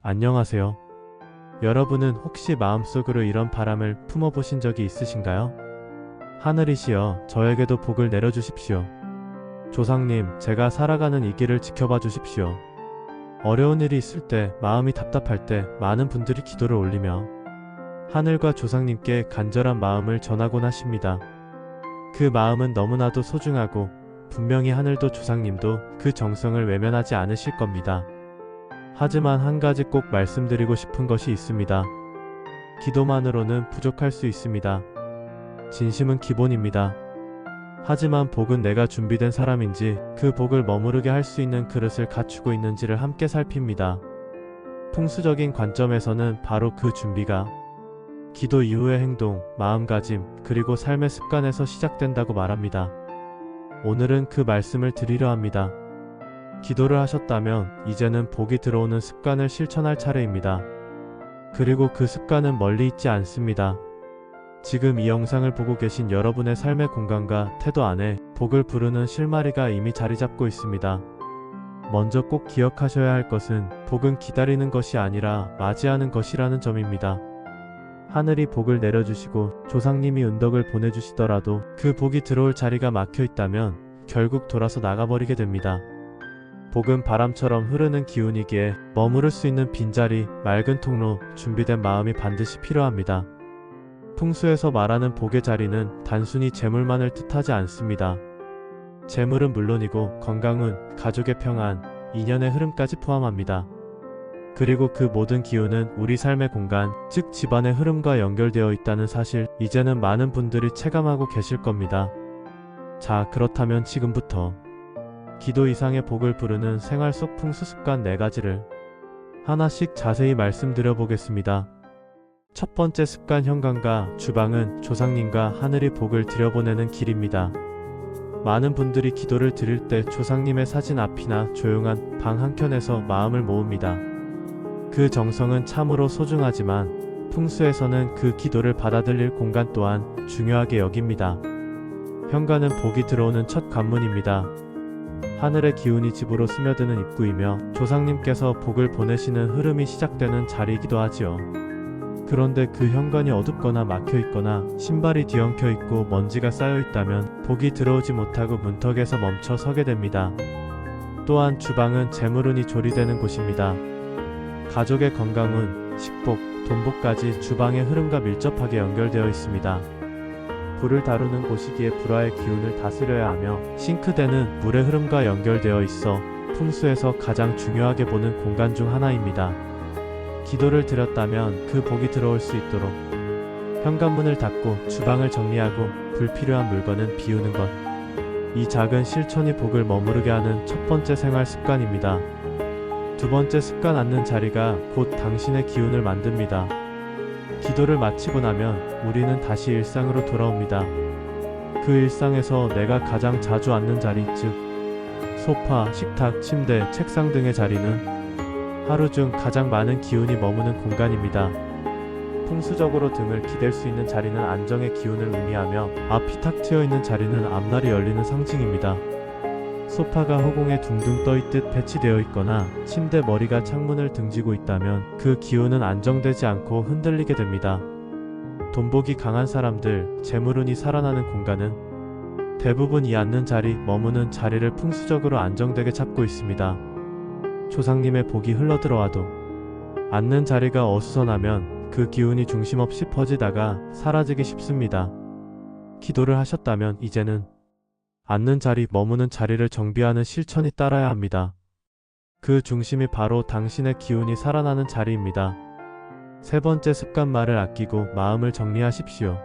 안녕하세요. 여러분은 혹시 마음속으로 이런 바람을 품어보신 적이 있으신가요? 하늘이시여, 저에게도 복을 내려주십시오. 조상님, 제가 살아가는 이 길을 지켜봐 주십시오. 어려운 일이 있을 때, 마음이 답답할 때 많은 분들이 기도를 올리며 하늘과 조상님께 간절한 마음을 전하곤 하십니다. 그 마음은 너무나도 소중하고 분명히 하늘도 조상님도 그 정성을 외면하지 않으실 겁니다. 하지만 한 가지 꼭 말씀드리고 싶은 것이 있습니다. 기도만으로는 부족할 수 있습니다. 진심은 기본입니다. 하지만 복은 내가 준비된 사람인지 그 복을 머무르게 할 수 있는 그릇을 갖추고 있는지를 함께 살핍니다. 풍수적인 관점에서는 바로 그 준비가 기도 이후의 행동, 마음가짐, 그리고 삶의 습관에서 시작된다고 말합니다. 오늘은 그 말씀을 드리려 합니다. 기도를 하셨다면 이제는 복이 들어오는 습관을 실천할 차례입니다. 그리고 그 습관은 멀리 있지 않습니다. 지금 이 영상을 보고 계신 여러분의 삶의 공간과 태도 안에 복을 부르는 실마리가 이미 자리 잡고 있습니다. 먼저 꼭 기억하셔야 할 것은 복은 기다리는 것이 아니라 맞이하는 것이라는 점입니다. 하늘이 복을 내려주시고 조상님이 은덕을 보내주시더라도 그 복이 들어올 자리가 막혀 있다면 결국 돌아서 나가버리게 됩니다. 복은 바람처럼 흐르는 기운이기에 머무를 수 있는 빈자리, 맑은 통로, 준비된 마음이 반드시 필요합니다. 풍수에서 말하는 복의 자리는 단순히 재물만을 뜻하지 않습니다. 재물은 물론이고 건강운, 가족의 평안, 인연의 흐름까지 포함합니다. 그리고 그 모든 기운은 우리 삶의 공간, 즉 집안의 흐름과 연결되어 있다는 사실, 이제는 많은 분들이 체감하고 계실 겁니다. 자, 그렇다면 지금부터 기도 이상의 복을 부르는 생활 속 풍수 습관 4가지를 하나씩 자세히 말씀드려 보겠습니다. 첫 번째 습관, 현관과 주방은 조상님과 하늘이 복을 들여보내는 길입니다. 많은 분들이 기도를 드릴 때 조상님의 사진 앞이나 조용한 방 한켠에서 마음을 모읍니다. 그 정성은 참으로 소중하지만 풍수에서는 그 기도를 받아들일 공간 또한 중요하게 여깁니다. 현관은 복이 들어오는 첫 관문입니다. 하늘의 기운이 집으로 스며드는 입구이며 조상님께서 복을 보내시는 흐름이 시작되는 자리이기도 하지요. 그런데 그 현관이 어둡거나 막혀있거나 신발이 뒤엉켜 있고 먼지가 쌓여 있다면 복이 들어오지 못하고 문턱에서 멈춰 서게 됩니다. 또한 주방은 재물운이 조리되는 곳입니다. 가족의 건강운, 식복, 돈복까지 주방의 흐름과 밀접하게 연결되어 있습니다. 불을 다루는 곳이기에 불화의 기운을 다스려야 하며 싱크대는 물의 흐름과 연결되어 있어 풍수에서 가장 중요하게 보는 공간 중 하나입니다. 기도를 드렸다면 그 복이 들어올 수 있도록 현관문을 닫고 주방을 정리하고 불필요한 물건은 비우는 것. 이 작은 실천이 복을 머무르게 하는 첫 번째 생활 습관입니다. 두 번째 습관, 앉는 자리가 곧 당신의 기운을 만듭니다. 기도를 마치고 나면 우리는 다시 일상으로 돌아옵니다. 그 일상에서 내가 가장 자주 앉는 자리, 즉 소파, 식탁, 침대, 책상 등의 자리는 하루 중 가장 많은 기운이 머무는 공간입니다. 풍수적으로 등을 기댈 수 있는 자리는 안정의 기운을 의미하며 앞이 탁 트여있는 자리는 앞날이 열리는 상징입니다. 소파가 허공에 둥둥 떠있듯 배치되어 있거나 침대 머리가 창문을 등지고 있다면 그 기운은 안정되지 않고 흔들리게 됩니다. 돈복이 강한 사람들, 재물운이 살아나는 공간은 대부분 이 앉는 자리, 머무는 자리를 풍수적으로 안정되게 잡고 있습니다. 조상님의 복이 흘러들어와도 앉는 자리가 어수선하면 그 기운이 중심 없이 퍼지다가 사라지기 쉽습니다. 기도를 하셨다면 이제는 앉는 자리, 머무는 자리를 정비하는 실천이 따라야 합니다. 그 중심이 바로 당신의 기운이 살아나는 자리입니다. 세 번째 습관, 말을 아끼고 마음을 정리하십시오.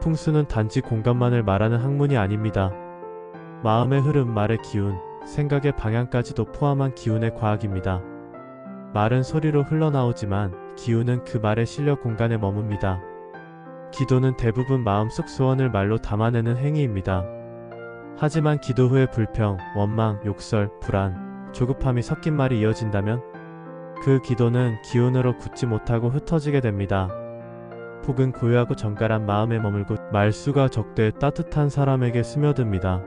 풍수는 단지 공간만을 말하는 학문이 아닙니다. 마음의 흐름, 말의 기운, 생각의 방향까지도 포함한 기운의 과학입니다. 말은 소리로 흘러나오지만 기운은 그 말에 실려 공간에 머뭅니다. 기도는 대부분 마음속 소원을 말로 담아내는 행위입니다. 하지만 기도 후에 불평, 원망, 욕설, 불안, 조급함이 섞인 말이 이어진다면 그 기도는 기운으로 굳지 못하고 흩어지게 됩니다. 복은 고요하고 정갈한 마음에 머물고 말수가 적되 따뜻한 사람에게 스며듭니다.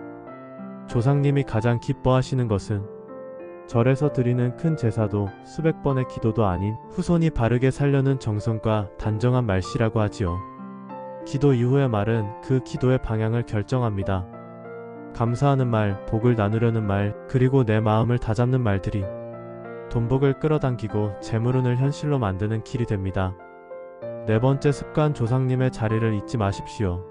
조상님이 가장 기뻐하시는 것은 절에서 드리는 큰 제사도 수백 번의 기도도 아닌 후손이 바르게 살려는 정성과 단정한 말씨라고 하지요. 기도 이후의 말은 그 기도의 방향을 결정합니다. 감사하는 말, 복을 나누려는 말, 그리고 내 마음을 다잡는 말들이 돈복을 끌어당기고 재물운을 현실로 만드는 길이 됩니다. 네 번째 습관, 조상님의 자리를 잊지 마십시오.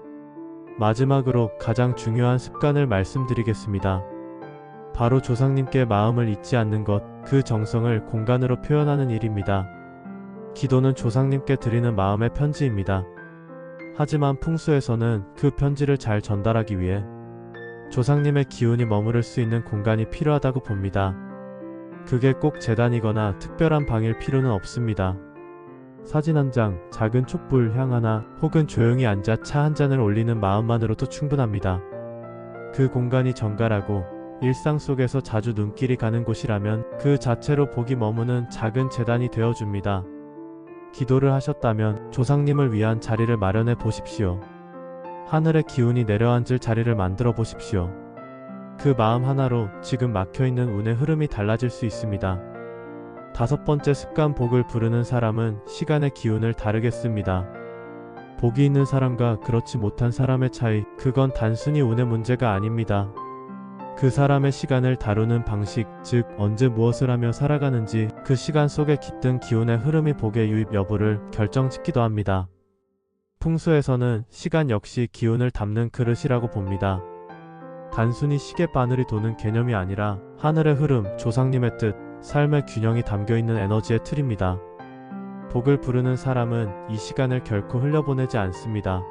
마지막으로 가장 중요한 습관을 말씀드리겠습니다. 바로 조상님께 마음을 잊지 않는 것, 그 정성을 공간으로 표현하는 일입니다. 기도는 조상님께 드리는 마음의 편지입니다. 하지만 풍수에서는 그 편지를 잘 전달하기 위해 조상님의 기운이 머무를 수 있는 공간이 필요하다고 봅니다. 그게 꼭 제단이거나 특별한 방일 필요는 없습니다. 사진 한 장, 작은 촛불, 향 하나, 혹은 조용히 앉아 차 한 잔을 올리는 마음만으로도 충분합니다. 그 공간이 정갈하고 일상 속에서 자주 눈길이 가는 곳이라면 그 자체로 복이 머무는 작은 제단이 되어줍니다. 기도를 하셨다면 조상님을 위한 자리를 마련해 보십시오. 하늘의 기운이 내려앉을 자리를 만들어 보십시오. 그 마음 하나로 지금 막혀있는 운의 흐름이 달라질 수 있습니다. 다섯 번째 습관, 복을 부르는 사람은 시간의 기운을 다르게 씁니다. 복이 있는 사람과 그렇지 못한 사람의 차이, 그건 단순히 운의 문제가 아닙니다. 그 사람의 시간을 다루는 방식, 즉 언제 무엇을 하며 살아가는지 그 시간 속에 깃든 기운의 흐름이 복의 유입 여부를 결정짓기도 합니다. 풍수에서는 시간 역시 기운을 담는 그릇이라고 봅니다. 단순히 시계 바늘이 도는 개념이 아니라 하늘의 흐름, 조상님의 뜻, 삶의 균형이 담겨있는 에너지의 틀입니다. 복을 부르는 사람은 이 시간을 결코 흘려보내지 않습니다.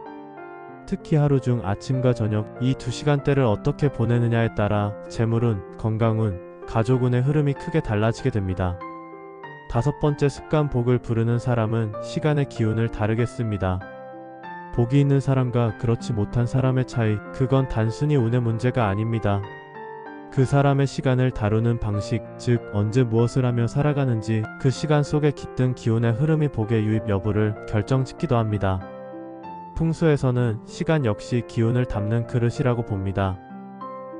특히 하루 중 아침과 저녁 이 두 시간대를 어떻게 보내느냐에 따라 재물운, 건강운, 가족운의 흐름이 크게 달라지게 됩니다. 다섯 번째 습관, 복을 부르는 사람은 시간의 기운을 다르게 씁니다. 복이 있는 사람과 그렇지 못한 사람의 차이, 그건 단순히 운의 문제가 아닙니다. 그 사람의 시간을 다루는 방식, 즉 언제 무엇을 하며 살아가는지 그 시간 속에 깃든 기운의 흐름이 복의 유입 여부를 결정짓기도 합니다. 풍수에서는 시간 역시 기운을 담는 그릇이라고 봅니다.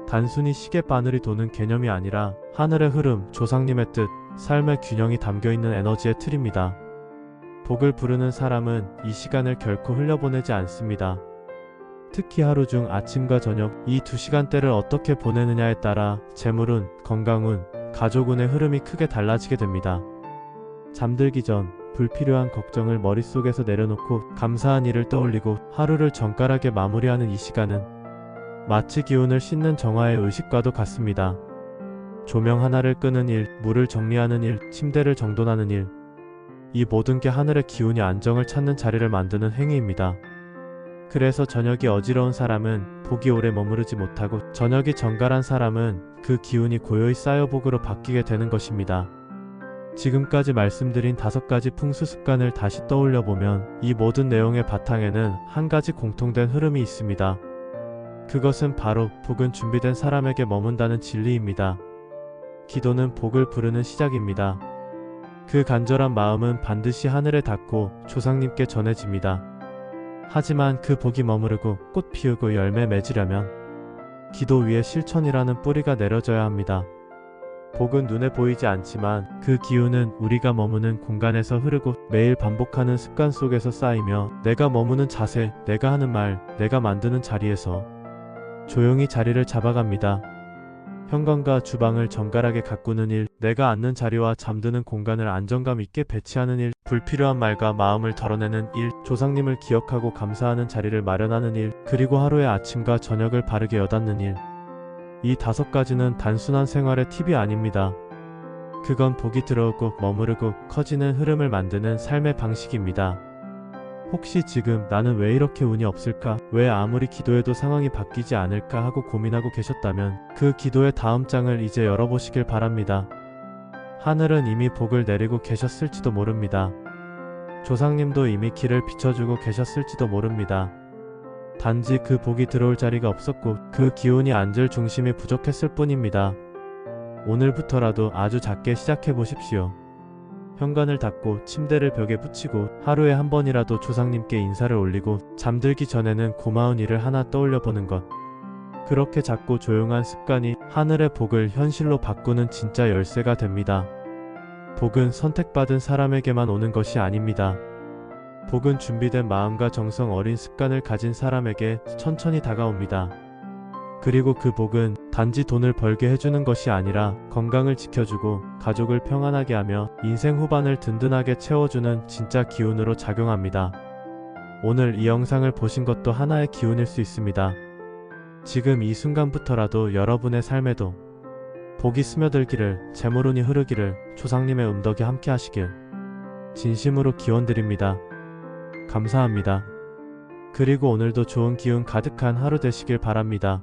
단순히 시계 바늘이 도는 개념이 아니라 하늘의 흐름, 조상님의 뜻, 삶의 균형이 담겨있는 에너지의 틀입니다. 복을 부르는 사람은 이 시간을 결코 흘려보내지 않습니다. 특히 하루 중 아침과 저녁 이 두 시간대를 어떻게 보내느냐에 따라 재물운, 건강운, 가족운의 흐름이 크게 달라지게 됩니다. 잠들기 전 불필요한 걱정을 머릿속에서 내려놓고 감사한 일을 떠올리고 하루를 정갈하게 마무리하는 이 시간은 마치 기운을 씻는 정화의 의식과도 같습니다. 조명 하나를 끄는 일, 물을 정리하는 일, 침대를 정돈하는 일, 이 모든 게 하늘의 기운이 안정을 찾는 자리를 만드는 행위입니다. 그래서 저녁이 어지러운 사람은 복이 오래 머무르지 못하고 저녁이 정갈한 사람은 그 기운이 고요히 쌓여 복으로 바뀌게 되는 것입니다. 지금까지 말씀드린 5가지 풍수 습관을 다시 떠올려 보면 이 모든 내용의 바탕에는 한 가지 공통된 흐름이 있습니다. 그것은 바로 복은 준비된 사람에게 머문다는 진리입니다. 기도는 복을 부르는 시작입니다. 그 간절한 마음은 반드시 하늘에 닿고 조상님께 전해집니다. 하지만 그 복이 머무르고 꽃 피우고 열매 맺으려면 기도 위에 실천이라는 뿌리가 내려져야 합니다. 복은 눈에 보이지 않지만 그 기운은 우리가 머무는 공간에서 흐르고 매일 반복하는 습관 속에서 쌓이며 내가 머무는 자세, 내가 하는 말, 내가 만드는 자리에서 조용히 자리를 잡아갑니다. 현관과 주방을 정갈하게 가꾸는 일, 내가 앉는 자리와 잠드는 공간을 안정감 있게 배치하는 일, 불필요한 말과 마음을 덜어내는 일, 조상님을 기억하고 감사하는 자리를 마련하는 일, 그리고 하루의 아침과 저녁을 바르게 여닫는 일. 이 5가지는 단순한 생활의 팁이 아닙니다. 그건 복이 들어오고 머무르고 커지는 흐름을 만드는 삶의 방식입니다. 혹시 지금 나는 왜 이렇게 운이 없을까? 왜 아무리 기도해도 상황이 바뀌지 않을까 하고 고민하고 계셨다면 그 기도의 다음 장을 이제 열어보시길 바랍니다. 하늘은 이미 복을 내리고 계셨을지도 모릅니다. 조상님도 이미 길을 비춰주고 계셨을지도 모릅니다. 단지 그 복이 들어올 자리가 없었고 그 기운이 앉을 중심이 부족했을 뿐입니다. 오늘부터라도 아주 작게 시작해 보십시오. 현관을 닫고 침대를 벽에 붙이고 하루에 한 번이라도 조상님께 인사를 올리고 잠들기 전에는 고마운 일을 하나 떠올려 보는 것. 그렇게 작고 조용한 습관이 하늘의 복을 현실로 바꾸는 진짜 열쇠가 됩니다. 복은 선택받은 사람에게만 오는 것이 아닙니다. 복은 준비된 마음과 정성 어린 습관을 가진 사람에게 천천히 다가옵니다. 그리고 그 복은 단지 돈을 벌게 해주는 것이 아니라 건강을 지켜주고 가족을 평안하게 하며 인생 후반을 든든하게 채워주는 진짜 기운으로 작용합니다. 오늘 이 영상을 보신 것도 하나의 기운일 수 있습니다. 지금 이 순간부터라도 여러분의 삶에도 복이 스며들기를, 재물운이 흐르기를, 조상님의 음덕이 함께 하시길 진심으로 기원드립니다. 감사합니다. 그리고 오늘도 좋은 기운 가득한 하루 되시길 바랍니다.